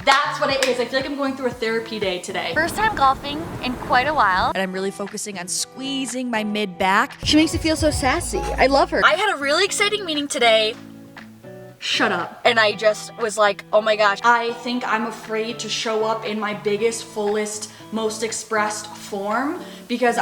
That's what it is. I feel like I'm going through a therapy day today. First time golfing in quite a while. And I'm really focusing on squeezing my mid back. She makes me feel so sassy. I love her. I had a really exciting meeting today. Shut up. And I just was like, oh my gosh. I think I'm afraid to show up in my biggest, fullest, most expressed form because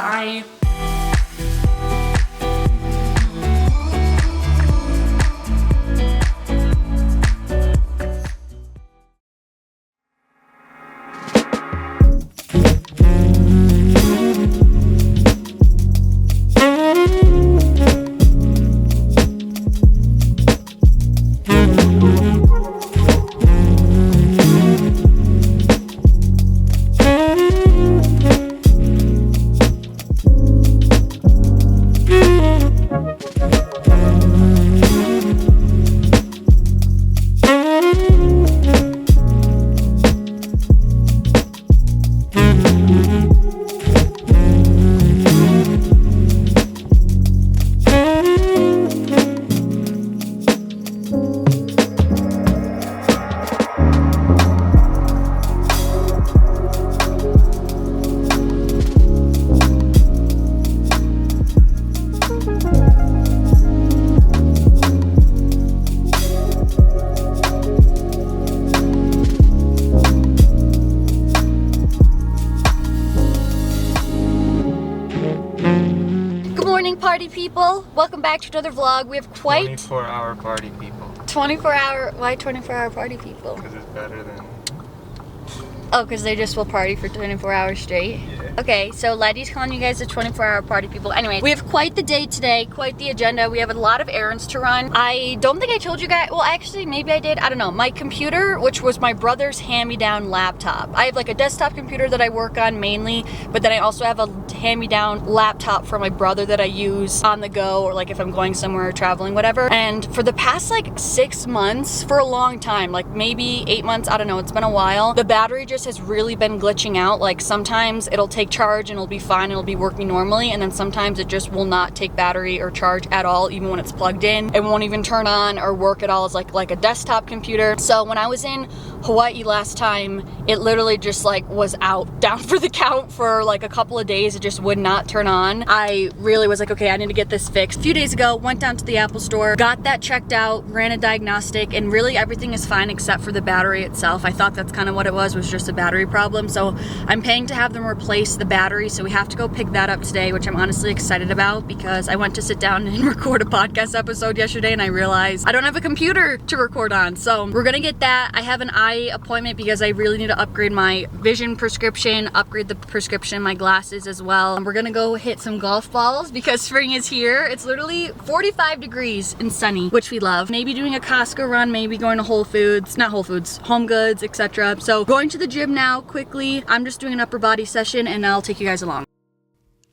party people, welcome back to another vlog. We have quite 24-hour party people. 24-hour, why 24-hour party people? Because it's better than... Oh, because they just will party for 24 hours straight? Yeah. Okay, so Letty's calling you guys the 24-hour party people. Anyway, we have quite the day today, quite the agenda. We have a lot of errands to run. I don't think I told you guys, well actually maybe I did, I don't know. My computer, which was my brother's hand-me-down laptop. I have like a desktop computer that I work on mainly, but then I also have a hand-me-down laptop for my brother that I use on the go or like if I'm going somewhere or traveling, whatever. And for the past like 6 months, for a long time, like maybe 8 months, I don't know, it's been a while, the battery just has really been glitching out. Like sometimes it'll take charge and it'll be fine, it'll be working normally, and then sometimes it just will not take battery or charge at all, even when it's plugged in. It won't even turn on or work at all. It's like a desktop computer. So when I was in Hawaii last time, it literally just like was out, down for the count for like a couple of days. It just would not turn on. I really was like, okay, I need to get this fixed. A few days ago, went down to the Apple store, got that checked out, ran a diagnostic, and really everything is fine except for the battery itself. I thought that's kind of what it was just a battery problem. So I'm paying to have them replace the battery, so we have to go pick that up today, which I'm honestly excited about because I went to sit down and record a podcast episode yesterday and I realized I don't have a computer to record on. So we're gonna get that. I have an eye appointment because I really need to upgrade my vision prescription, upgrade the prescription in my glasses as well. And we're gonna go hit some golf balls because spring is here. It's literally 45 degrees and sunny, which we love. Maybe doing a Costco run, maybe going to Whole Foods, not Whole Foods, Home Goods, etc. So going to the gym now quickly. I'm just doing an upper body session and I'll take you guys along.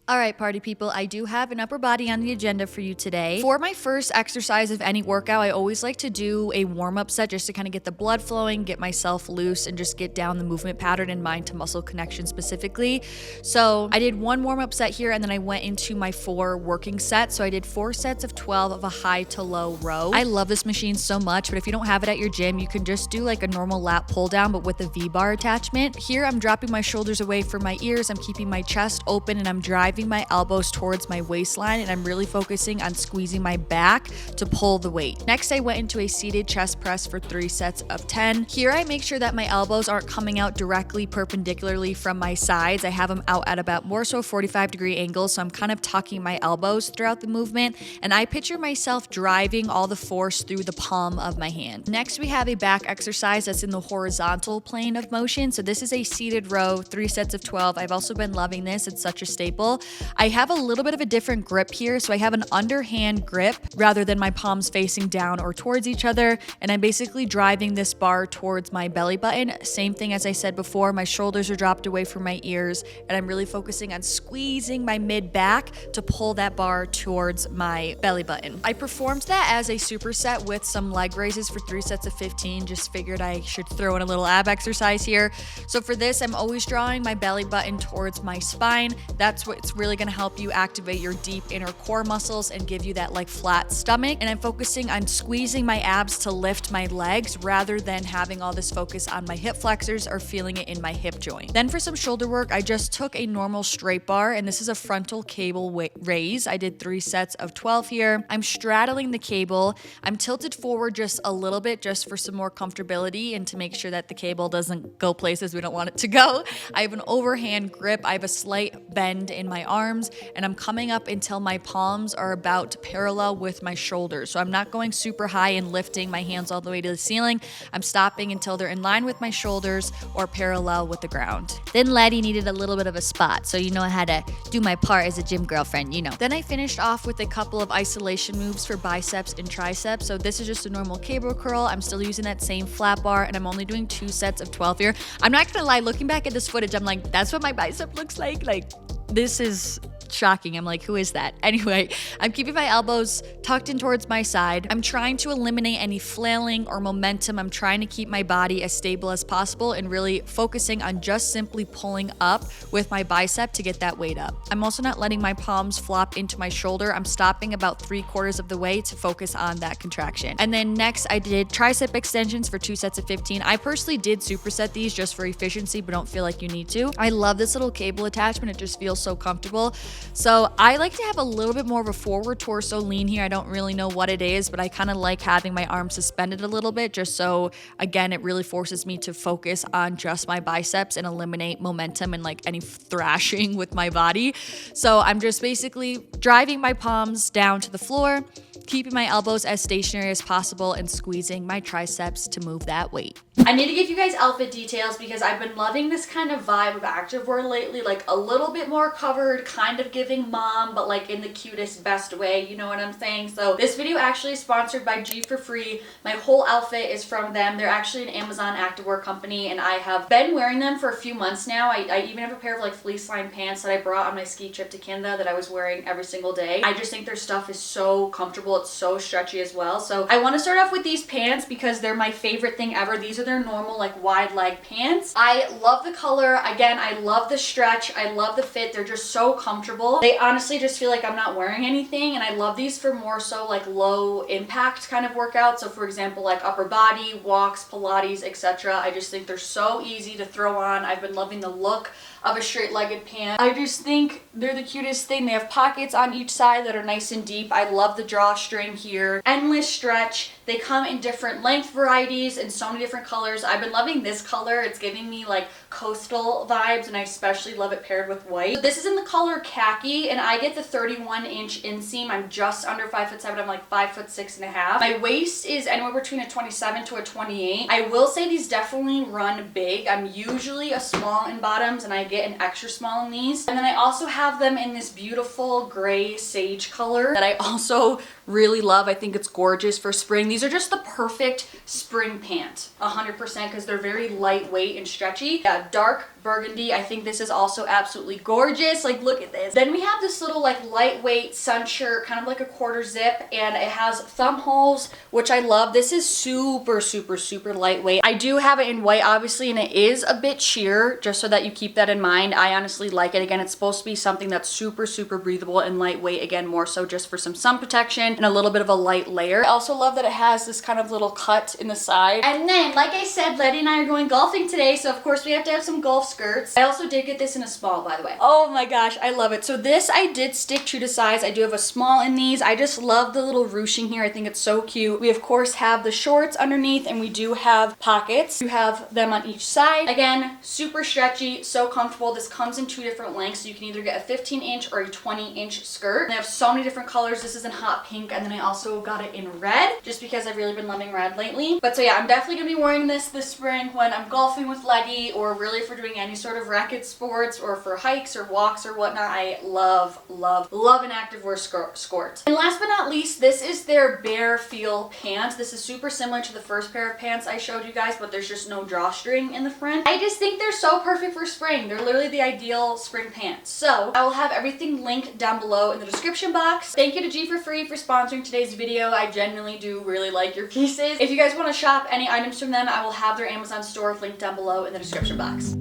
All right, party people, I do have an upper body on the agenda for you today. For my first exercise of any workout, I always like to do a warm-up set just to kind of get the blood flowing, get myself loose, and just get down the movement pattern in mind to muscle connection specifically. So I did one warm-up set here, and then I went into my 4 working sets. So I did 4 sets of 12 of a high to low row. I love this machine so much, but if you don't have it at your gym, you can just do like a normal lat pull down, but with a V-bar attachment. Here, I'm dropping my shoulders away from my ears. I'm keeping my chest open, and I'm driving my elbows towards my waistline, and I'm really focusing on squeezing my back to pull the weight. Next, I went into a seated chest press for 3 sets of 10. Here, I make sure that my elbows aren't coming out directly perpendicularly from my sides. I have them out at about more so 45-degree angles, so I'm kind of tucking my elbows throughout the movement, and I picture myself driving all the force through the palm of my hand. Next, we have a back exercise that's in the horizontal plane of motion. So this is a seated row, 3 sets of 12. I've also been loving this. It's such a staple. I have a little bit of a different grip here. So I have an underhand grip rather than my palms facing down or towards each other. And I'm basically driving this bar towards my belly button. Same thing as I said before, my shoulders are dropped away from my ears, and I'm really focusing on squeezing my mid back to pull that bar towards my belly button. I performed that as a superset with some leg raises for 3 sets of 15. Just figured I should throw in a little ab exercise here. So for this, I'm always drawing my belly button towards my spine. That's what's it's really gonna help you activate your deep inner core muscles and give you that like flat stomach. And I'm focusing on squeezing my abs to lift my legs rather than having all this focus on my hip flexors or feeling it in my hip joint. Then for some shoulder work, I just took a normal straight bar, and this is a frontal cable raise. I did 3 sets of 12 here. I'm straddling the cable. I'm tilted forward just a little bit just for some more comfortability and to make sure that the cable doesn't go places we don't want it to go. I have an overhand grip. I have a slight bend in my arms, and I'm coming up until my palms are about parallel with my shoulders. So I'm not going super high and lifting my hands all the way to the ceiling. I'm stopping until they're in line with my shoulders or parallel with the ground. Then Laddie needed a little bit of a spot, so you know I had to do my part as a gym girlfriend, you know. Then I finished off with a couple of isolation moves for biceps and triceps. So this is just a normal cable curl. I'm still using that same flat bar, and I'm only doing 2 sets of 12 here. I'm not gonna lie, looking back at this footage, I'm like, that's what my bicep looks like. Like, this is shocking. I'm like, who is that? Anyway, I'm keeping my elbows tucked in towards my side. I'm trying to eliminate any flailing or momentum. I'm trying to keep my body as stable as possible and really focusing on just simply pulling up with my bicep to get that weight up. I'm also not letting my palms flop into my shoulder. I'm stopping about 3/4 of the way to focus on that contraction. And then next, I did tricep extensions for 2 sets of 15. I personally did superset these just for efficiency, but don't feel like you need to. I love this little cable attachment. It just feels so comfortable. So I like to have a little bit more of a forward torso lean here. I don't really know what it is, but I kind of like having my arms suspended a little bit just so, again, it really forces me to focus on just my biceps and eliminate momentum and like any thrashing with my body. So I'm just basically driving my palms down to the floor, keeping my elbows as stationary as possible, and squeezing my triceps to move that weight. I need to give you guys outfit details because I've been loving this kind of vibe of activewear lately, like a little bit more covered, kind of giving mom, but like in the cutest, best way, you know what I'm saying? So this video actually is sponsored by G for Free. My whole outfit is from them. They're actually an Amazon activewear company, and I have been wearing them for a few months now. I even have a pair of like fleece lined pants that I brought on my ski trip to Canada that I was wearing every single day. I just think their stuff is so comfortable. It's so stretchy as well. So I want to start off with these pants because they're my favorite thing ever. These are their normal like wide leg pants. I love the color. Again, I love the stretch. I love the fit. They're just so comfortable. They honestly just feel like I'm not wearing anything, and I love these for more so like low impact kind of workouts. So for example, like upper body, walks, Pilates, etc. I just think they're so easy to throw on. I've been loving the look of a straight-legged pant. I just think they're the cutest thing. They have pockets on each side that are nice and deep. I love the drawstring here. Endless stretch. They come in different length varieties and so many different colors. I've been loving this color. It's giving me like coastal vibes, and I especially love it paired with white. So this is in the color khaki, and I get the 31-inch inseam. I'm just under 5'7". I'm like 5'6.5". My waist is anywhere between a 27 to a 28. I will say these definitely run big. I'm usually a small in bottoms, and I get an extra small in these. And then I also have them in this beautiful gray sage color that I also really love. I think it's gorgeous for spring. These are just the perfect spring pant, 100%, because they're very lightweight and stretchy. Yeah, dark burgundy. I think this is also absolutely gorgeous. Like, look at this. Then we have this little like lightweight sun shirt, kind of like a quarter zip, and it has thumb holes, which I love. This is super, super, super lightweight. I do have it in white, obviously, and it is a bit sheer, just so that you keep that in mind. I honestly like it. Again, it's supposed to be something that's super, super breathable and lightweight. Again, more so just for some sun protection and a little bit of a light layer. I also love that it has this kind of little cut in the side. And then, like I said, Letty and I are going golfing today, so of course we have to have some golf skirts. I also did get this in a small, by the way. Oh my gosh, I love it. So this, I did stick true to size. I do have a small in these. I just love the little ruching here. I think it's so cute. We of course have the shorts underneath, and we do have pockets. You have them on each side. Again, super stretchy, so comfortable. This comes in 2 different lengths, so you can either get a 15-inch or a 20-inch skirt. And they have so many different colors. This is in hot pink, and then I also got it in red, just because I've really been loving red lately. But so yeah, I'm definitely gonna be wearing this spring when I'm golfing with Letty, or really if we're doing any sort of racket sports or for hikes or walks or whatnot. I love, love, love an activewear skirt. And last but not least, this is their bare feel pants. This is super similar to the first pair of pants I showed you guys, but there's just no drawstring in the front. I just think they're so perfect for spring. They're literally the ideal spring pants. So I will have everything linked down below in the description box. Thank you to G for Free for sponsoring today's video. I genuinely do really like your pieces. If you guys want to shop any items from them, I will have their Amazon store linked down below in the description box.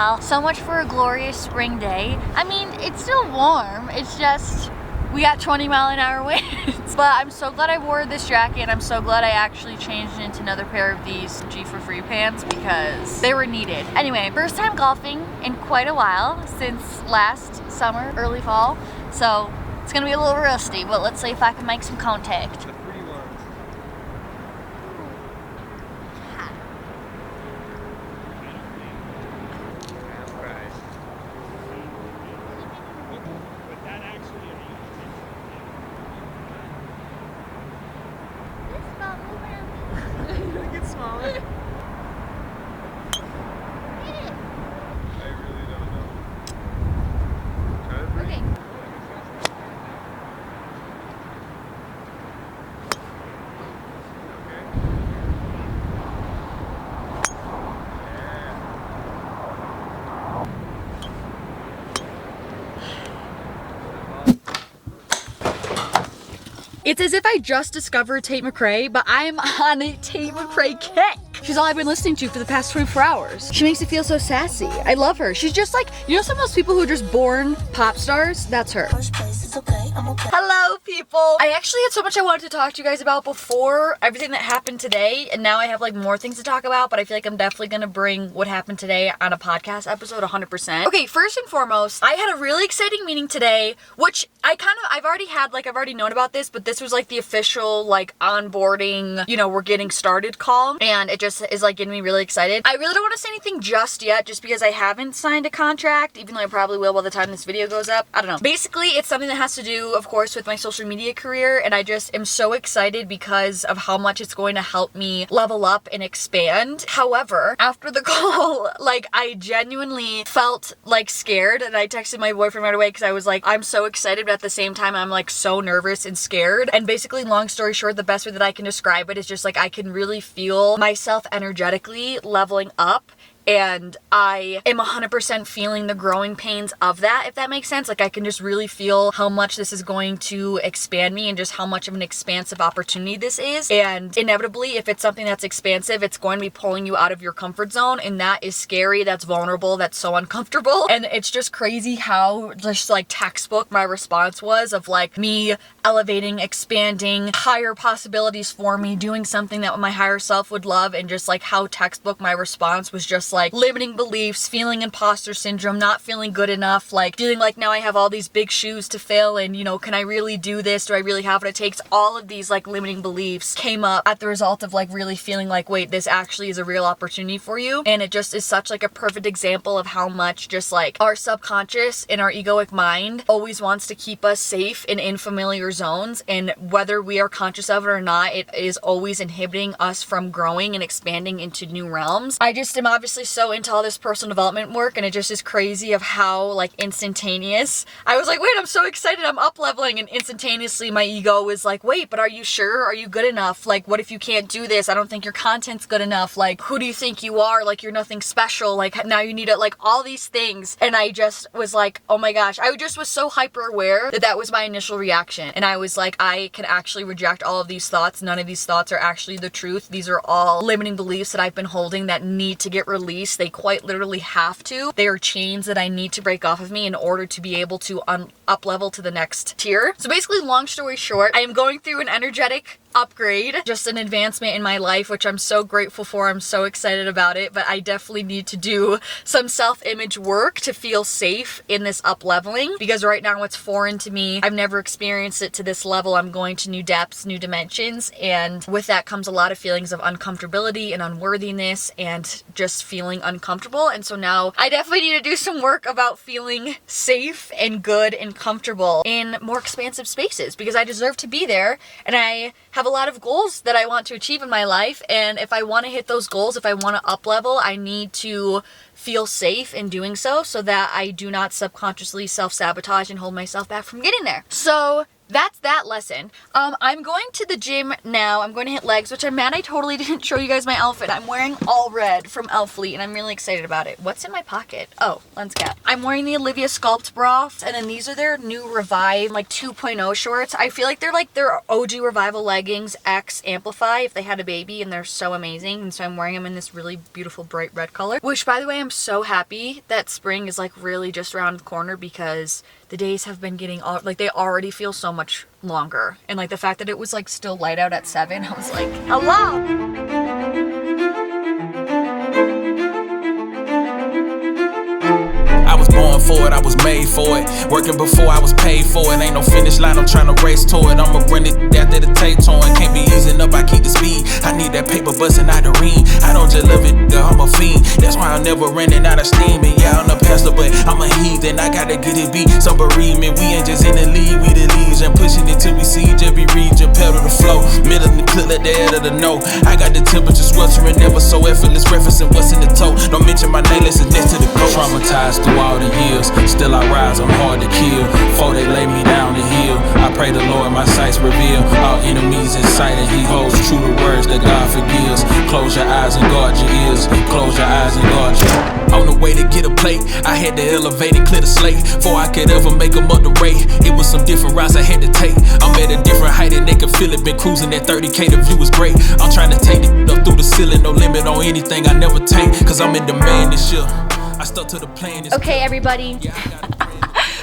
while. So much for a glorious spring day. I mean, it's still warm. It's just we got 20-mile-an-hour winds. But I'm so glad I wore this jacket, and I'm so glad I actually changed into another pair of these G for Free pants because they were needed. Anyway, first time golfing in quite a while since last summer, early fall. So it's gonna be a little rusty, but let's see if I can make some contact. It's as if I just discovered Tate McRae, but I'm on a Tate McRae kick. She's all I've been listening to for the past 24 hours. She makes me feel so sassy. I love her. She's just like, you know, some of those people who are just born pop stars? That's her. Hello, people. I actually had so much I wanted to talk to you guys about before everything that happened today, and now I have like more things to talk about, but I feel like I'm definitely gonna bring what happened today on a podcast episode 100%. Okay, first and foremost, I had a really exciting meeting today, which I've already known about this, but this was like the official like onboarding, you know, we're getting started call, and it just is like getting me really excited. I really don't want to say anything just yet, just because I haven't signed a contract, even though I probably will by the time this video goes up. I don't know. Basically, it's something that has to do, of course, with my social media career, and I just am so excited because of how much it's going to help me level up and expand. However, after the call, like, I genuinely felt like scared, and I texted my boyfriend right away because I was like, I'm so excited, but at the same time, I'm like so nervous and scared. And basically, long story short, the best way that I can describe it is just like I can really feel myself energetically leveling up, and I am 100% feeling the growing pains of that, if that makes sense. Like, I can just really feel how much this is going to expand me and just how much of an expansive opportunity this is. And inevitably, if it's something that's expansive, it's going to be pulling you out of your comfort zone, and that is scary, that's vulnerable, that's so uncomfortable. And it's just crazy how just like textbook my response was of like me elevating, expanding, higher possibilities for me, doing something that my higher self would love, and just like how textbook my response was just like limiting beliefs, feeling imposter syndrome, not feeling good enough, like feeling like now I have all these big shoes to fill, and you know, can I really do this? Do I really have what it takes? All of these like limiting beliefs came up at the result of like really feeling like, wait, this actually is a real opportunity for you. And it just is such like a perfect example of how much just like our subconscious and our egoic mind always wants to keep us safe in familiar zones, and whether we are conscious of it or not, it is always inhibiting us from growing and expanding into new realms. I just am obviously so into all this personal development work, and it just is crazy of how like instantaneous I was like, wait, I'm so excited, I'm up leveling, and instantaneously my ego was like, wait, but are you sure? Are you good enough? Like, what if you can't do this? I don't think your content's good enough. Like, who do you think you are? Like, you're nothing special. Like, now you need it, like all these things. And I just was like, oh my gosh, I just was so hyper aware that that was my initial reaction. And I was like, I can actually reject all of these thoughts. None of these thoughts are actually the truth. These are all limiting beliefs that I've been holding that need to get released. They quite literally have to. They are chains that I need to break off of me in order to be able to up level to the next tier. So basically, long story short, I am going through an energetic upgrade, just an advancement in my life, which I'm so grateful for. I'm so excited about it, but I definitely need to do some self-image work to feel safe in this up leveling, because right now it's foreign to me. I've never experienced it to this level. I'm going to new depths, new dimensions, and with that comes a lot of feelings of uncomfortability and unworthiness and just feeling uncomfortable. And so now I definitely need to do some work about feeling safe and good and comfortable in more expansive spaces, because I deserve to be there, and I have a lot of goals that I want to achieve in my life, and if I want to hit those goals, if I want to up level, I need to feel safe in doing so that I do not subconsciously self-sabotage and hold myself back from getting there. So that's that lesson. I'm going to the gym now. I'm going to hit legs, which I'm mad I totally didn't show you guys my outfit. I'm wearing all red from ALPHALETE, and I'm really excited about it. What's in my pocket? Oh, lens cap. I'm wearing the Olivia Sculpt bra, and then these are their new Revive, like 2.0 shorts. I feel like they're their OG Revival leggings X Amplify if they had a baby, and they're so amazing. And so I'm wearing them in this really beautiful bright red color, which, by the way, I'm so happy that spring is like really just around the corner, because the days have been getting all, like, they already feel so much longer. And like the fact that it was like still light out at 7, I was like, hello. I was born for it, I was made for it. Working before I was paid for it. Ain't no finish line, I'm trying to race to it. I'ma run it after the tape torn. Can't be easing up, I keep the speed. I need that paper busting out the ring. I don't just love it, I'm a fiend. That's why I'm never running out of steam. And yeah, I'm the pastor, but I'm a heathen. I gotta get it beat. Some bereavement, we ain't just in the lead, we the leads. And pushing it till we see every region, pedal the flow. Middle of the clip, let the head of the note. I got the temperature sweltering, never so effortless. Referencing what's in the toe. Don't mention my name, listen next to the ghost. Traumatized through all the years, still I rise, I'm hard to kill. Before they lay me down the hill, I pray the Lord my sights reveal. All enemies in sight, and he holds true to words that God forgives. Close your eyes and guard your ears. Close your eyes and guard your ears. On the way to get a plate, I had to elevate and clear the slate. Before I could ever make them up the rate, it was some different routes I had to take. I'm at a different height and they can feel it. Been cruising at 30K, the view was great. I'm trying to take it up through the ceiling. No limit on anything I never take, cause I'm in demand this year. I stuck to the plan. Okay, everybody.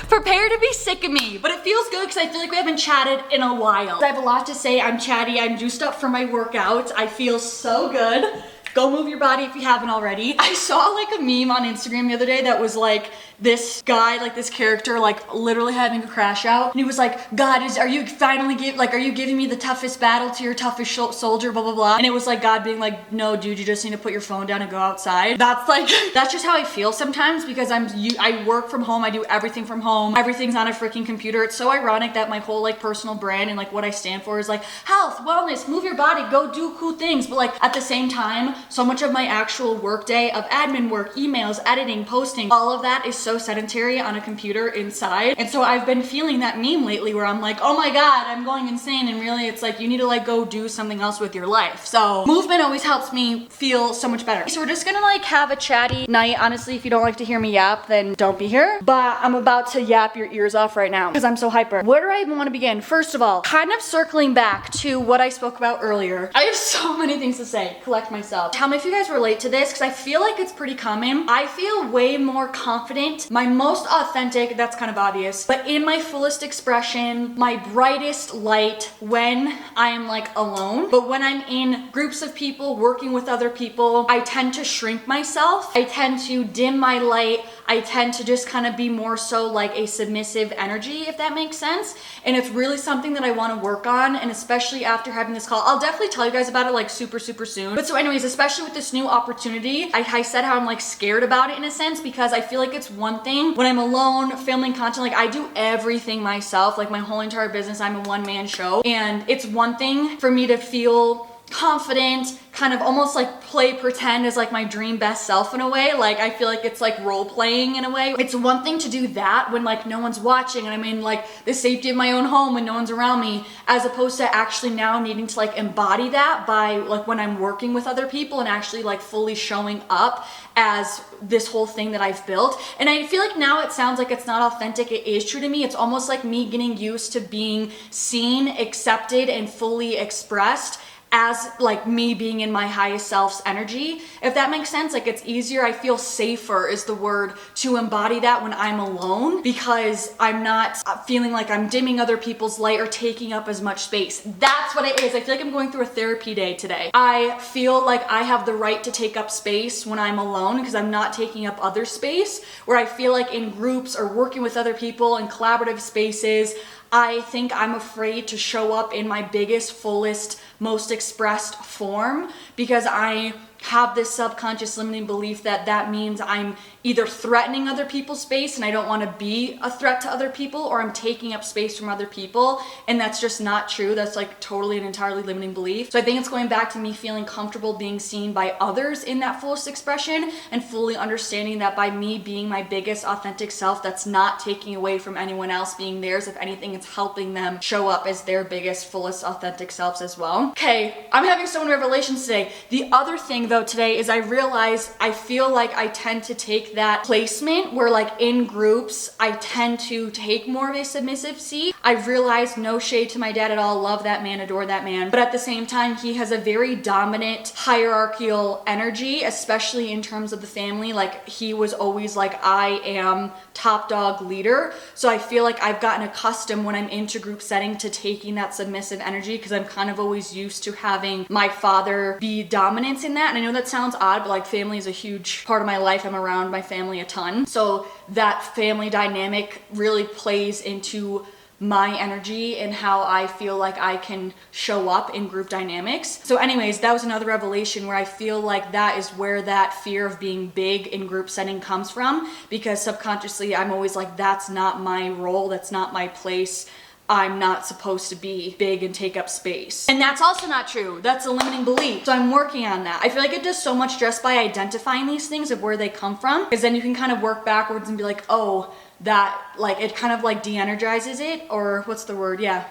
Prepare to be sick of me, but it feels good because I feel like we haven't chatted in a while. I have a lot to say. I'm chatty. I'm juiced up for my workout. I feel so good. Go move your body if you haven't already. I saw like a meme on Instagram the other day that was like this guy, like this character, like literally having a crash out, and he was like, God, are you finally are you giving me the toughest battle to your toughest soldier, blah blah blah. And it was like God being like, no dude, you just need to put your phone down and go outside. That's like, that's just how I feel sometimes, because I work from home, I do everything from home, everything's on a freaking computer. It's so ironic that my whole like personal brand and like what I stand for is like health, wellness, move your body, go do cool things, but like at the same time, so much of my actual work day of admin work, emails, editing, posting, all of that is so sedentary on a computer inside. And so I've been feeling that meme lately where I'm like, oh my God, I'm going insane. And really it's like, you need to like go do something else with your life. So movement always helps me feel so much better. So we're just gonna like have a chatty night. Honestly, if you don't like to hear me yap, then don't be here. But I'm about to yap your ears off right now because I'm so hyper. Where do I even want to begin? First of all, kind of circling back to what I spoke about earlier. I have so many things to say. Collect myself. Tell me if you guys relate to this, because I feel like it's pretty common. I feel way more confident, my most authentic, that's kind of obvious, but in my fullest expression, my brightest light when I am like alone. But when I'm in groups of people, working with other people, I tend to shrink myself. I tend to dim my light. I tend to just kind of be more so like a submissive energy, if that makes sense. And it's really something that I want to work on. And especially after having this call, I'll definitely tell you guys about it like super soon. But so anyways, especially with this new opportunity, I said how I'm like scared about it in a sense, because I feel like it's one thing when I'm alone filming content, like I do everything myself, like my whole entire business, I'm a one-man show. And it's one thing for me to feel confident, kind of almost like play pretend as like my dream best self in a way. Like I feel like it's like role playing in a way. It's one thing to do that when like no one's watching and I'm in like the safety of my own home when no one's around me, as opposed to actually now needing to like embody that by like when I'm working with other people and actually like fully showing up as this whole thing that I've built. And I feel like now it sounds like it's not authentic. It is true to me. It's almost like me getting used to being seen, accepted, and fully expressed as like me being in my highest self's energy, if that makes sense. Like it's easier, I feel safer is the word, to embody that when I'm alone, because I'm not feeling like I'm dimming other people's light or taking up as much space. That's what it is. I feel like I'm going through a therapy day today. I feel like I have the right to take up space when I'm alone because I'm not taking up other space, where I feel like in groups or working with other people in collaborative spaces, I think I'm afraid to show up in my biggest, fullest, most expressed form because I have this subconscious limiting belief that that means I'm either threatening other people's space and I don't want to be a threat to other people, or I'm taking up space from other people, and that's just not true. That's like totally and entirely limiting belief. So I think it's going back to me feeling comfortable being seen by others in that fullest expression, and fully understanding that by me being my biggest authentic self, that's not taking away from anyone else being theirs. If anything, it's helping them show up as their biggest, fullest authentic selves as well. Okay, I'm having so many revelations today. The other thing though today is I realize I feel like I tend to take that placement where like in groups I tend to take more of a submissive seat. I've realized, no shade to my dad at all, love that man, adore that man, but at the same time he has a very dominant hierarchical energy, especially in terms of the family. Like he was always like, I am top dog leader. So I feel like I've gotten accustomed when I'm into group setting to taking that submissive energy, because I'm kind of always used to having my father be dominant in that. And I know that sounds odd, but like family is a huge part of my life. I'm around my family a ton. So that family dynamic really plays into my energy and how I feel like I can show up in group dynamics. So anyways, that was another revelation where I feel like that is where that fear of being big in group setting comes from, because subconsciously I'm always like, that's not my role, that's not my place. I'm not supposed to be big and take up space. And that's also not true. That's a limiting belief. So I'm working on that. I feel like it does so much just by identifying these things of where they come from, because then you can kind of work backwards and be like, oh, that like, it kind of like de-energizes it, or what's the word? Yeah.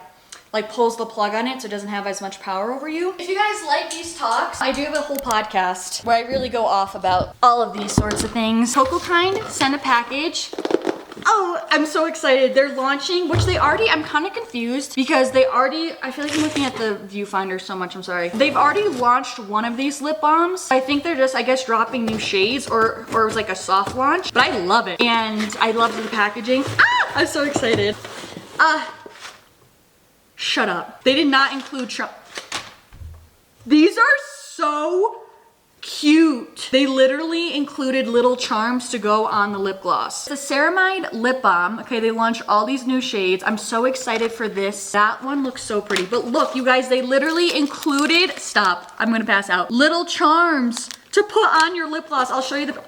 Like pulls the plug on it so it doesn't have as much power over you. If you guys like these talks, I do have a whole podcast where I really go off about all of these sorts of things. COCOKIND sent a package. Oh, I'm so excited. They're launching, which they already, I'm kind of confused because they already, I feel like I'm looking at the viewfinder so much, I'm sorry. They've already launched one of these lip balms. I think they're just, I guess, dropping new shades, or it was like a soft launch, but I love it. And I love the packaging. Ah, I'm so excited. Shut up. They did not include These are so cute. They literally included little charms to go on the lip gloss. The ceramide lip balm. Okay, they launched all these new shades. I'm so excited for this. That one looks so pretty. But look, you guys, they literally included, stop, I'm gonna pass out, little charms to put on your lip gloss. I'll show you the,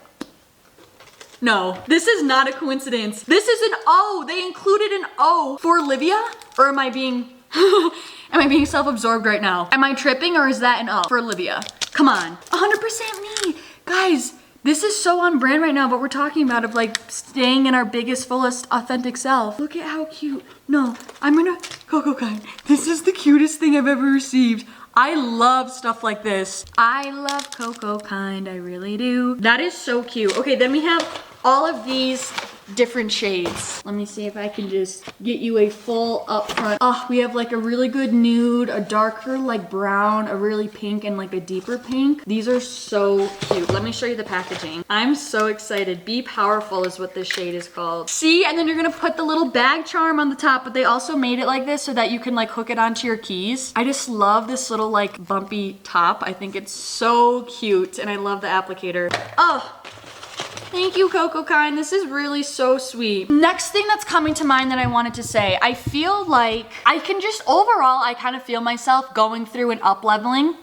no, this is not a coincidence. This is an O. They included an O for Olivia. Or am I being, am I being self-absorbed right now? Am I tripping, or is that an O for Olivia? Come on, 100% me. Guys, this is so on brand right now, but we're talking about of like staying in our biggest, fullest, authentic self. Look at how cute. No, I'm gonna, COCOKIND. This is the cutest thing I've ever received. I love stuff like this. I love COCOKIND, I really do. That is so cute. Okay, then we have all of these different shades. Let me see if I can just get you a full upfront. Oh, we have like a really good nude, a darker like brown, a really pink, and like a deeper pink. These are so cute. Let me show you the packaging. I'm so excited. Be Powerful is what this shade is called. See, and then you're gonna put the little bag charm on the top, but they also made it like this so that you can like hook it onto your keys. I just love this little like bumpy top. I think it's so cute, and I love the applicator. Oh, thank you, COCOKIND. This is really so sweet. Next thing that's coming to mind that I wanted to say, I feel like I can just, overall, I kind of feel myself going through an up-leveling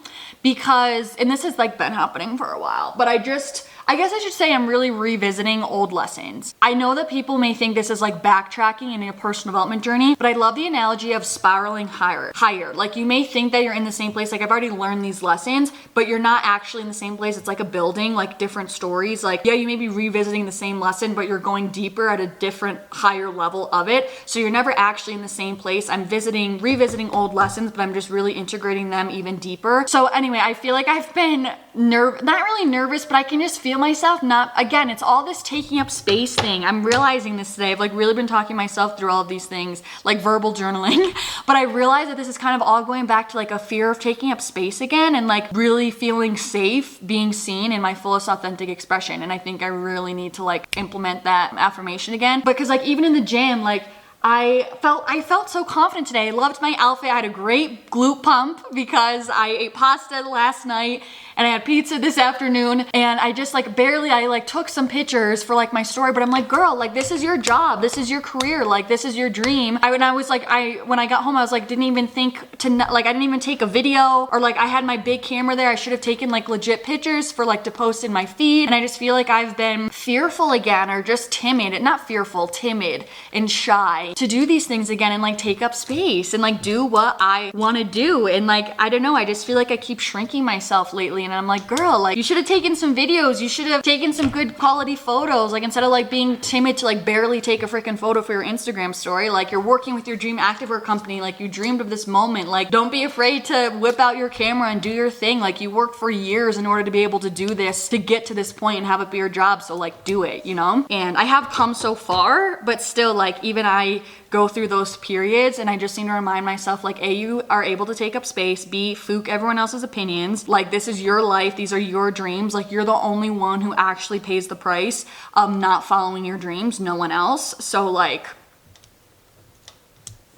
because, and this has like been happening for a while, but I guess I should say I'm really revisiting old lessons. I know that people may think this is like backtracking in a personal development journey, but I love the analogy of spiraling higher. Like you may think that you're in the same place, like I've already learned these lessons, but you're not actually in the same place. It's like a building, like different stories. Like, yeah, you may be revisiting the same lesson, but you're going deeper at a different, higher level of it. So you're never actually in the same place. I'm revisiting old lessons, but I'm just really integrating them even deeper. So anyway, I feel like I've been not really nervous, but I can just feel myself not, again, it's all this taking up space thing. I'm realizing this today. I've like really been talking myself through all of these things, like verbal journaling, but I realize that this is kind of all going back to like a fear of taking up space again and like really feeling safe being seen in my fullest authentic expression. And I think I really need to like implement that affirmation again, because like even in the gym, like I felt so confident today. I loved my outfit. I had a great glute pump because I ate pasta last night and I had pizza this afternoon, and I just like barely, I like took some pictures for like my story, but I'm like, girl, like this is your job, this is your career, like this is your dream. When I got home, I was like, didn't even think to, like I didn't even take a video, or like I had my big camera there, I should have taken like legit pictures for like to post in my feed. And I just feel like I've been fearful again, or just timid, not fearful, timid and shy to do these things again and like take up space and like do what I want to do. And like, I don't know, I just feel like I keep shrinking myself lately, and I'm like, girl, like you should have taken some videos, you should have taken some good quality photos, like instead of like being timid to like barely take a freaking photo for your Instagram story. Like you're working with your dream activewear company, like you dreamed of this moment, like don't be afraid to whip out your camera and do your thing. Like you worked for years in order to be able to do this, to get to this point and have it be your job, so like do it, you know? And I have come so far, but still like even I go through those periods, and I just need to remind myself like, A, you are able to take up space, B, fook everyone else's opinions, like this is your life, these are your dreams, like you're the only one who actually pays the price of not following your dreams, no one else. So like,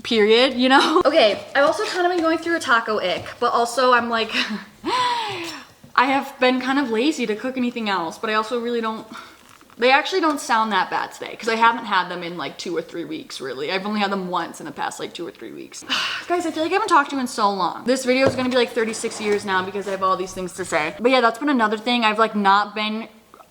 period, you know? Okay, I've also kind of been going through a taco ick, but also I'm like, I have been kind of lazy to cook anything else, but I also really don't, they actually don't sound that bad today because I haven't had them in like 2 or 3 weeks, really. I've only had them once in the past like 2 or 3 weeks. Guys, I feel like I haven't talked to you in so long. This video is gonna be like 36 years now because I have all these things to say. But yeah, that's been another thing. I've like not been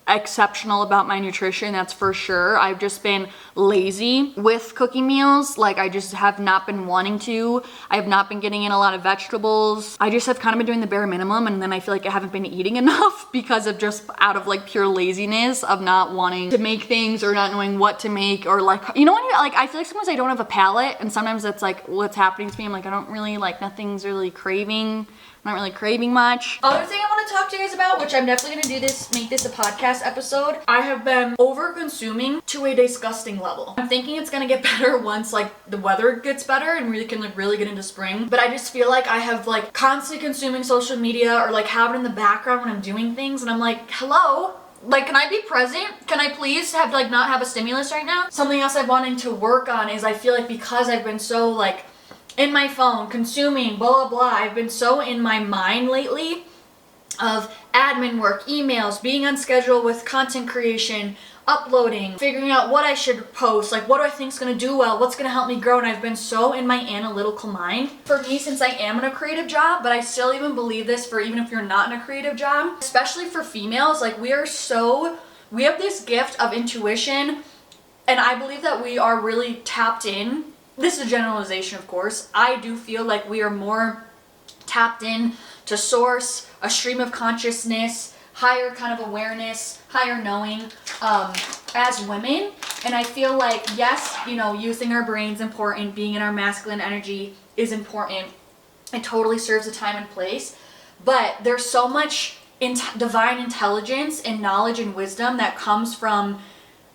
exceptional about my nutrition, that's for sure. I've just been lazy with cooking meals. Like I just have not been wanting to. I have not been getting in a lot of vegetables. I just have kind of been doing the bare minimum, and then I feel like I haven't been eating enough because of just out of like pure laziness of not wanting to make things or not knowing what to make, or like, you know, when you're like, I feel like sometimes I don't have a palate, and sometimes that's like what's happening to me. I'm like, I don't really like, nothing's really craving. Not really craving much. Other thing I want to talk to you guys about, which I'm definitely gonna do this, make this a podcast episode. I have been over consuming to a disgusting level. I'm thinking it's gonna get better once like the weather gets better and we can like really get into spring. But I just feel like I have like constantly consuming social media, or like have it in the background when I'm doing things, and I'm like, hello? Like, can I be present? Can I please have like not have a stimulus right now? Something else I'm wanting to work on is I feel like because I've been so like in my phone, consuming, blah, blah, blah. I've been so in my mind lately of admin work, emails, being on schedule with content creation, uploading, figuring out what I should post, like what do I think is going to do well, what's going to help me grow, and I've been so in my analytical mind. For me, since I am in a creative job, but I still even believe this for even if you're not in a creative job, especially for females, like we have this gift of intuition, and I believe that we are really tapped in. This is a generalization, of course. I do feel like we are more tapped in to source, a stream of consciousness, higher kind of awareness, higher knowing as women. And I feel like, yes, you know, using our brains important, being in our masculine energy is important. It totally serves a time and place. But there's so much divine intelligence and knowledge and wisdom that comes from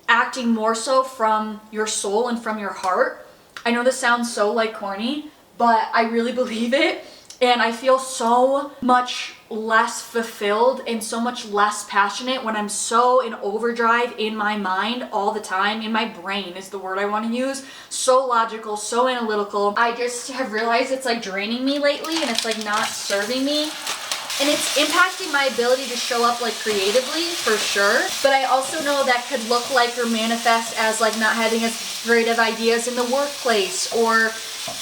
acting more so from your soul and from your heart. I know this sounds so like corny, but I really believe it, and I feel so much less fulfilled and so much less passionate when I'm so in overdrive in my mind all the time. In my brain is the word I want to use. So logical, so analytical. I just have realized it's like draining me lately, and it's like not serving me. And it's impacting my ability to show up like creatively, for sure. But I also know that could look like or manifest as like not having as creative ideas in the workplace, or,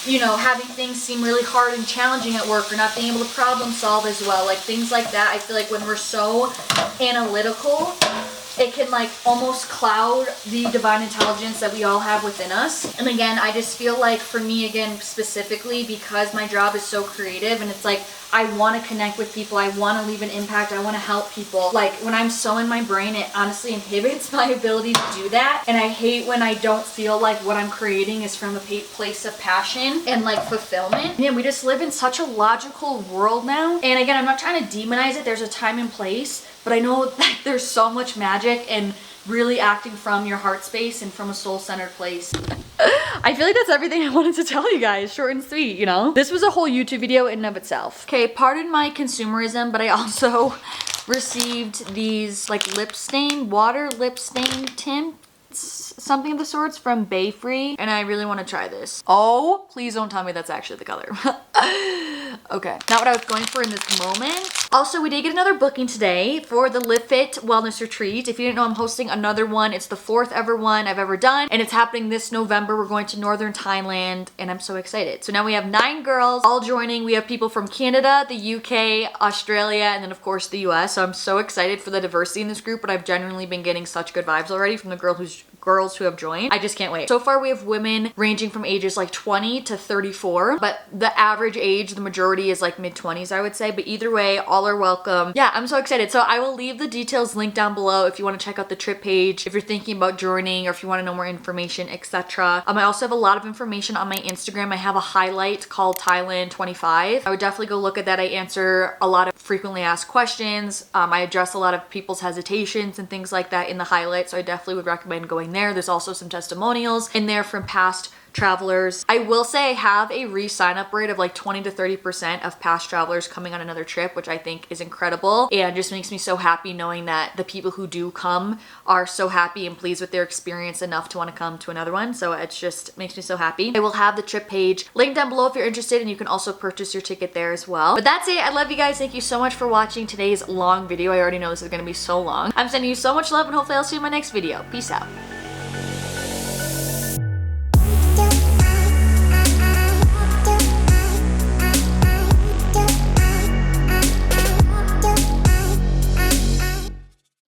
you know, having things seem really hard and challenging at work, or not being able to problem solve as well. Like things like that. I feel like when we're so analytical, it can like almost cloud the divine intelligence that we all have within us. And again, I just feel like for me, again, specifically because my job is so creative, and it's like I want to connect with people, I want to leave an impact, I want to help people. Like when I'm so in my brain, it honestly inhibits my ability to do that. And I hate when I don't feel like what I'm creating is from a place of passion and like fulfillment. Man, we just live in such a logical world now. And again, I'm not trying to demonize it. There's a time and place, but I know that there's so much magic in really acting from your heart space and from a soul-centered place. I feel like that's everything I wanted to tell you guys. Short and sweet, you know? This was a whole YouTube video in and of itself. Okay, pardon my consumerism, but I also received these like water lip stain tints, something of the sorts from Bayfree, and I really want to try this. Oh, please don't tell me that's actually the color. Okay, not what I was going for in this moment. Also, we did get another booking today for the Livfiit Wellness Retreat. If you didn't know, I'm hosting another one. It's the 4th ever one I've ever done, and it's happening this November. We're going to northern Thailand, and I'm so excited. So now we have 9 girls all joining. We have people from Canada, the UK, Australia, and then of course the US. So I'm so excited for the diversity in this group, but I've genuinely been getting such good vibes already from the girls who have joined. I just can't wait. So far we have women ranging from ages like 20 to 34, but the average age, the majority is like mid-20s, I would say. But either way, all are welcome. Yeah, I'm so excited. So I will leave the details linked down below if you want to check out the trip page, if you're thinking about joining, or if you want to know more information, etc. I also have a lot of information on my Instagram. I have a highlight called Thailand 25. I would definitely go look at that. I answer a lot of frequently asked questions. I address a lot of people's hesitations and things like that in the highlight. So I definitely would recommend going there. There's also some testimonials in there from past travelers. I will say I have a re-sign up rate of like 20 to 30% of past travelers coming on another trip, which I think is incredible and just makes me so happy knowing that the people who do come are so happy and pleased with their experience enough to want to come to another one. So it just makes me so happy. I will have the trip page linked down below if you're interested, and you can also purchase your ticket there as well. But that's it. I love you guys. Thank you so much for watching today's long video. I already know this is going to be so long. I'm sending you so much love, and hopefully I'll see you in my next video. Peace out.